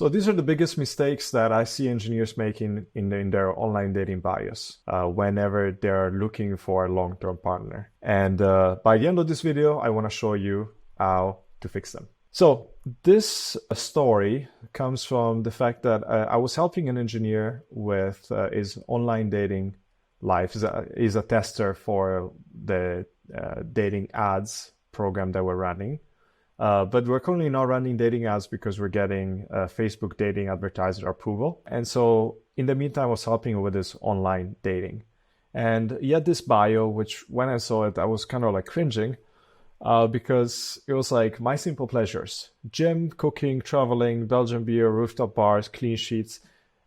So these are the biggest mistakes that I see engineers making in their online dating bios whenever they're looking for a long-term partner. And by the end of this video, I want to show you how to fix them. So this story comes from the fact that I was helping an engineer with his online dating life. He's a tester for the dating ads program that we're running. But we're currently not running dating ads because we're getting Facebook dating advertiser approval. And so in the meantime, I was helping with this online dating. And he had this bio, which when I saw it, I was kind of like cringing because it was like my simple pleasures: gym, cooking, traveling, Belgian beer, rooftop bars, clean sheets,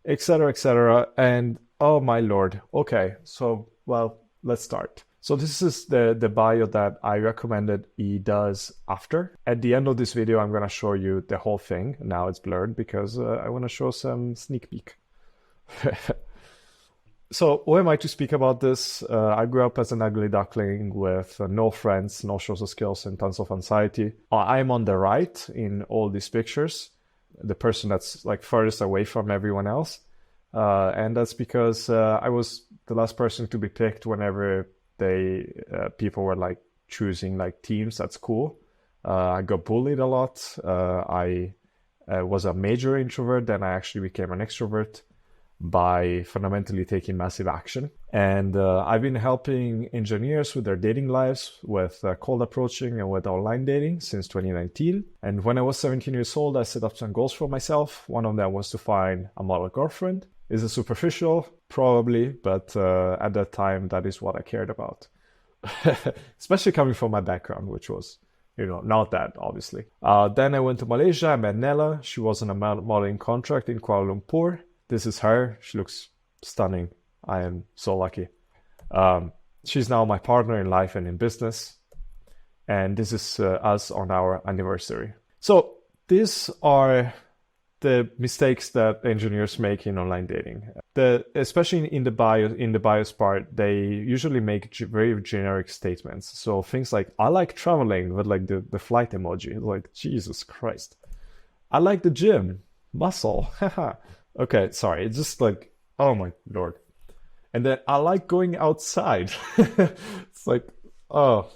etc., etc. And oh my Lord. Okay, so, well, let's start. So this is the bio that I recommended he does after. At the end of this video, I'm going to show you the whole thing. Now it's blurred because I want to show some sneak peek. So who am I to speak about this? I grew up as an ugly duckling with no friends, no social skills, and tons of anxiety. I'm on the right in all these pictures, the person that's like furthest away from everyone else. And that's because I was the last person to be picked whenever people were like choosing like teams at school. I got bullied a lot. I was a major introvert, then I actually became an extrovert by fundamentally taking massive action. And I've been helping engineers with their dating lives, with cold approaching and with online dating since 2019. And when I was 17 years old, I set up some goals for myself. One of them was to find a model girlfriend. Is it superficial? Probably, but at that time, that is what I cared about. Especially coming from my background, which was, not that, obviously. Then I went to Malaysia. I met Nella. She was on a modeling contract in Kuala Lumpur. This is her. She looks stunning. I am so lucky. She's now my partner in life and in business. And this is us on our anniversary. So these are the mistakes that engineers make in online dating. Especially in the bios part, they usually make very generic statements. So things like, I like traveling, with like the flight emoji, like, Jesus Christ. I like the gym, muscle, haha. Okay, sorry, it's just like, oh my Lord. And then I like going outside. It's like, oh.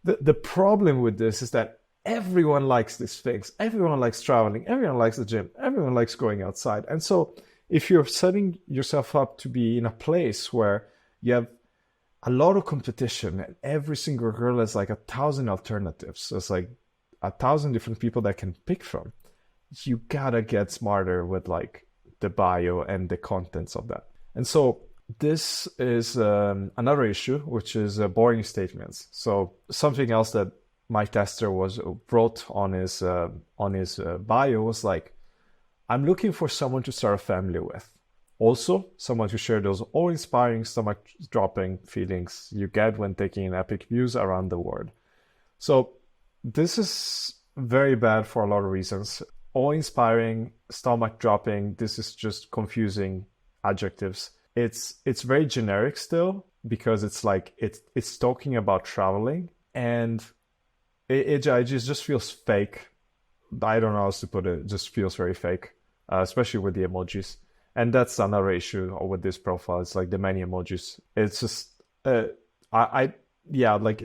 The problem with this is that everyone likes these things. Everyone likes traveling. Everyone likes the gym. Everyone likes going outside. And so if you're setting yourself up to be in a place where you have a lot of competition and every single girl has like 1,000 alternatives, there's like 1,000 different people that can pick from, you gotta get smarter with like the bio and the contents of that. And so this is another issue, which is boring statements. So something else that my tester wrote on his bio was like, I'm looking for someone to start a family with. Also, someone to share those awe-inspiring, stomach-dropping feelings you get when taking epic views around the world. So this is very bad for a lot of reasons. Awe-inspiring, stomach-dropping, this is just confusing adjectives. It's very generic still, because it's like it's talking about traveling, and it just feels fake. I don't know how else to put it. It just feels very fake, especially with the emojis. And that's another issue with this profile. It's like the many emojis. It's just, like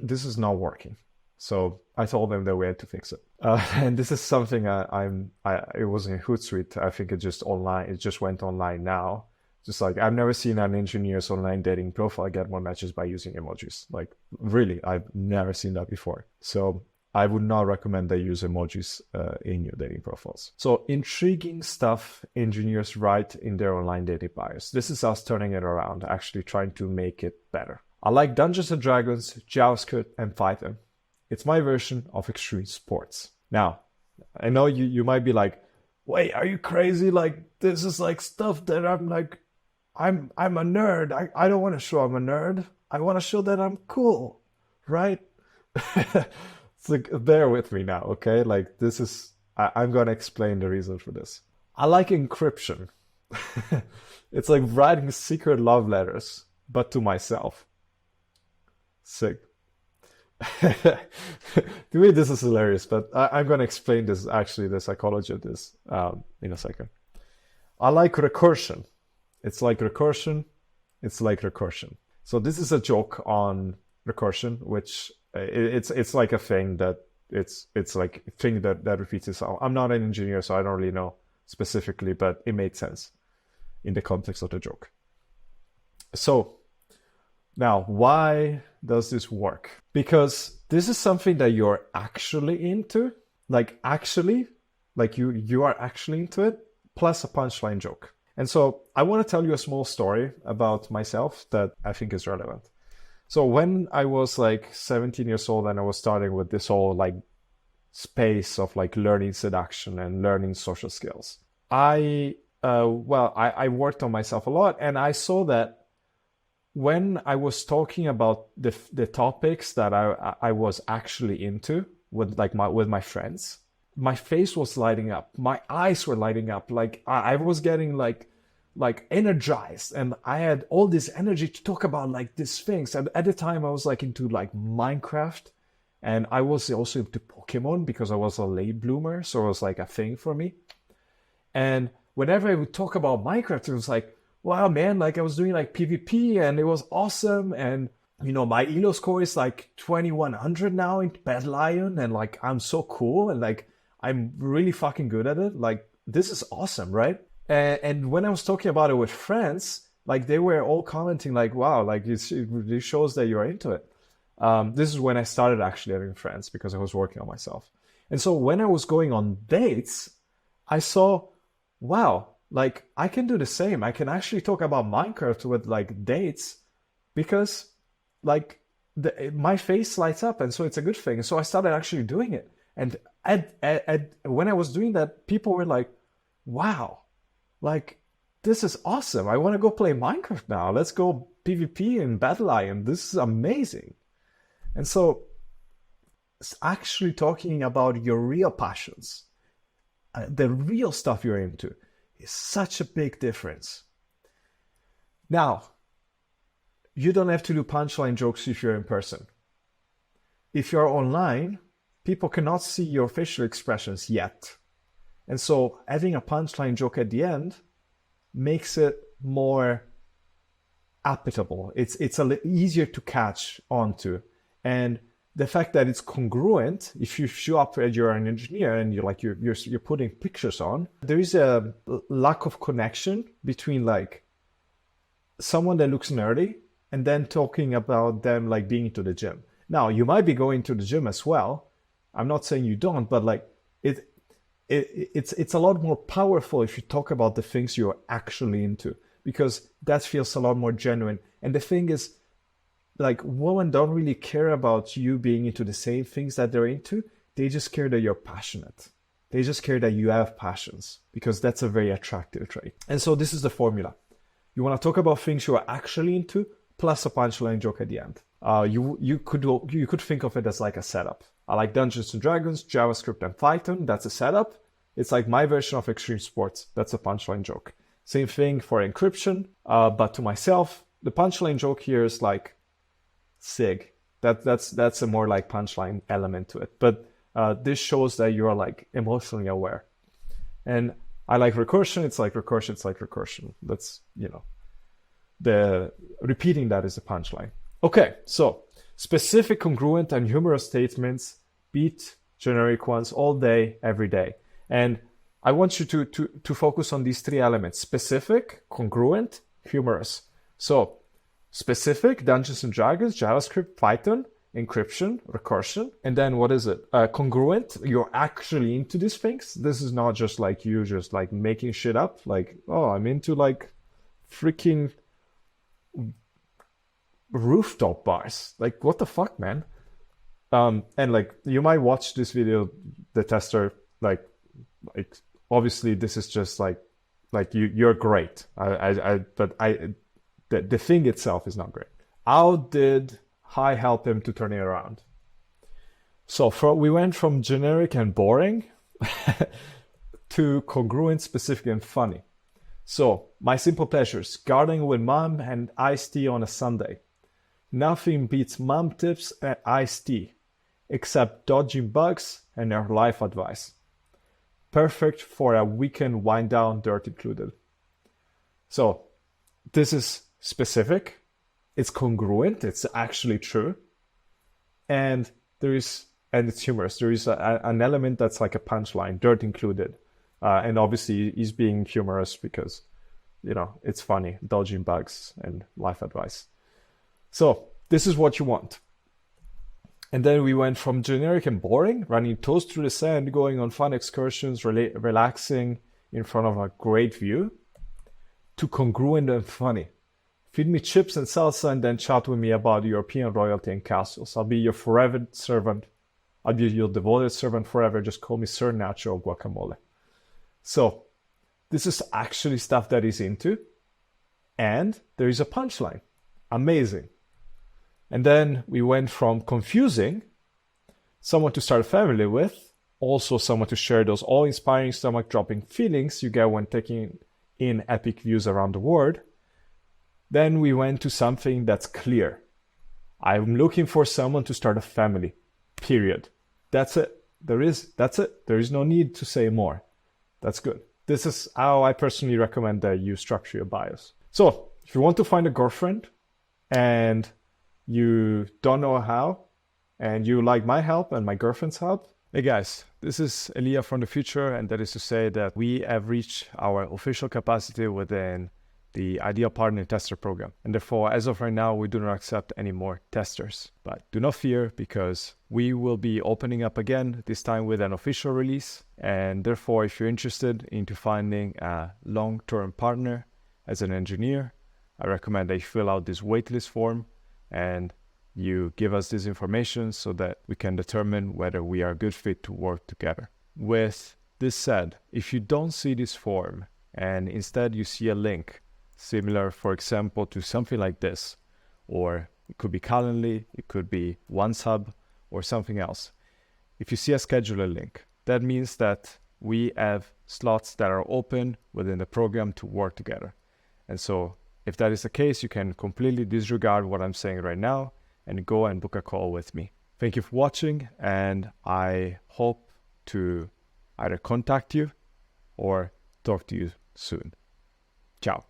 this is not working. So I told them that we had to fix it. And this is something it was in Hootsuite. I think it just went online now. Just like, I've never seen an engineer's online dating profile get more matches by using emojis. Like, really, I've never seen that before. So I would not recommend they use emojis in your dating profiles. So intriguing stuff engineers write in their online dating bios. This is us turning it around, actually trying to make it better. I like Dungeons and Dragons, JavaScript, and Python. It's my version of extreme sports. Now, I know you might be like, wait, are you crazy? Like, this is like stuff that I'm like, I'm a nerd. I don't want to show I'm a nerd. I want to show that I'm cool, right? It's like, bear with me now, okay? Like, this is, I'm going to explain the reason for this. I like encryption. It's like writing secret love letters, but to myself. Sick. To me, this is hilarious, but I'm going to explain this, actually, the psychology of this in a second. I like recursion. It's like recursion. It's like recursion. So this is a joke on recursion, which it's like a thing that it's like a thing that repeats itself. I'm not an engineer, so I don't really know specifically, but it made sense in the context of the joke. So now, why does this work? Because this is something that you're actually into, like you are actually into it, plus a punchline joke. And so I want to tell you a small story about myself that I think is relevant. So when I was like 17 years old and I was starting with this whole like space of like learning seduction and learning social skills, I worked on myself a lot, and I saw that when I was talking about the topics that I was actually into with my friends, my face was lighting up, my eyes were lighting up, like I was getting like energized, and I had all this energy to talk about like these things. And at the time I was like into like Minecraft, and I was also into Pokemon because I was a late bloomer, so it was like a thing for me. And whenever I would talk about Minecraft, it was like, wow, man, like I was doing like PvP and it was awesome. And, you know, my elo score is like 2100 now in Battle Lion, and like I'm so cool, and like I'm really fucking good at it. Like, this is awesome, right? And when I was talking about it with friends, like they were all commenting like, wow, like it really shows that you're into it. This is when I started actually having friends, because I was working on myself. And so when I was going on dates, I saw, wow, like I can do the same. I can actually talk about Minecraft with like dates, because like my face lights up, and so it's a good thing. So I started actually doing it. And when I was doing that, people were like, wow, like this is awesome. I want to go play Minecraft now. Let's go PvP in Battle Lion. This is amazing. And so it's actually talking about your real passions, the real stuff you're into, is such a big difference. Now, you don't have to do punchline jokes if you're in person. If you're online, people cannot see your facial expressions yet. And so having a punchline joke at the end makes it more applicable. It's a little easier to catch onto. And the fact that it's congruent, if you show up and you're an engineer and you're putting pictures on, there is a lack of connection between like someone that looks nerdy and then talking about them like being into the gym. Now, you might be going to the gym as well. I'm not saying you don't, but like it's a lot more powerful if you talk about the things you're actually into, because that feels a lot more genuine. And the thing is, like, women don't really care about you being into the same things that they're into. They just care that you're passionate. They just care that you have passions, because that's a very attractive trait. And so this is the formula. You want to talk about things you are actually into, plus a punchline joke at the end. You could think of it as like a setup. I like Dungeons and Dragons, JavaScript, and Python. That's a setup. It's like my version of extreme sports. That's a punchline joke. Same thing for encryption, but to myself, the punchline joke here is like SIG. That's a more like punchline element to it. But this shows that you are like emotionally aware. And I like recursion. It's like recursion. It's like recursion. That's, you know, the repeating that is a punchline. Okay, so specific, congruent, and humorous statements beat generic ones all day, every day. And I want you to focus on these three elements: specific, congruent, humorous. So specific, Dungeons and Dragons, JavaScript, Python, encryption, recursion. And then what is it? Congruent, you're actually into these things. This is not just like you just like making shit up. Like, oh, I'm into like freaking rooftop bars. Like, what the fuck, man? And like, you might watch this video, the tester, like obviously this is just like you're great. But the thing itself is not great. How did I help him to turn it around? So we went from generic and boring to congruent, specific, and funny. So my simple pleasures: gardening with mom and iced tea on a Sunday. Nothing beats mom tips and iced tea, except dodging bugs and your life advice. Perfect for a weekend wind down, dirt included. So this is specific, it's congruent, it's actually true, and it's humorous. There is an element that's like a punchline, dirt included. And obviously he's being humorous because, it's funny, dodging bugs and life advice. So this is what you want. And then we went from generic and boring, running toast through the sand, going on fun excursions, relaxing in front of a great view, to congruent and funny. Feed me chips and salsa and then chat with me about European royalty and castles. I'll be your forever servant. I'll be your devoted servant forever. Just call me Sir Nacho Guacamole. So this is actually stuff that he's into. And there is a punchline. Amazing. And then we went from confusing, someone to start a family with, also someone to share those awe-inspiring, stomach-dropping feelings you get when taking in epic views around the world. Then we went to something that's clear. I'm looking for someone to start a family. Period. That's it. That's it. There is no need to say more. That's good. This is how I personally recommend that you structure your bios. So if you want to find a girlfriend and you don't know how, and you like my help and my girlfriend's help, hey guys, this is Elia from the future, and that is to say that we have reached our official capacity within the Ideal Partner Tester program. And therefore, as of right now, we do not accept any more testers. But do not fear, because we will be opening up again, this time with an official release. And therefore, if you're interested into finding a long-term partner as an engineer, I recommend that you fill out this waitlist form and you give us this information so that we can determine whether we are a good fit to work together. With this said, if you don't see this form and instead you see a link similar, for example, to something like this, or it could be Calendly, it could be OneSub, or something else. If you see a scheduler link, that means that we have slots that are open within the program to work together. And so if that is the case, you can completely disregard what I'm saying right now and go and book a call with me. Thank you for watching, and I hope to either contact you or talk to you soon. Ciao.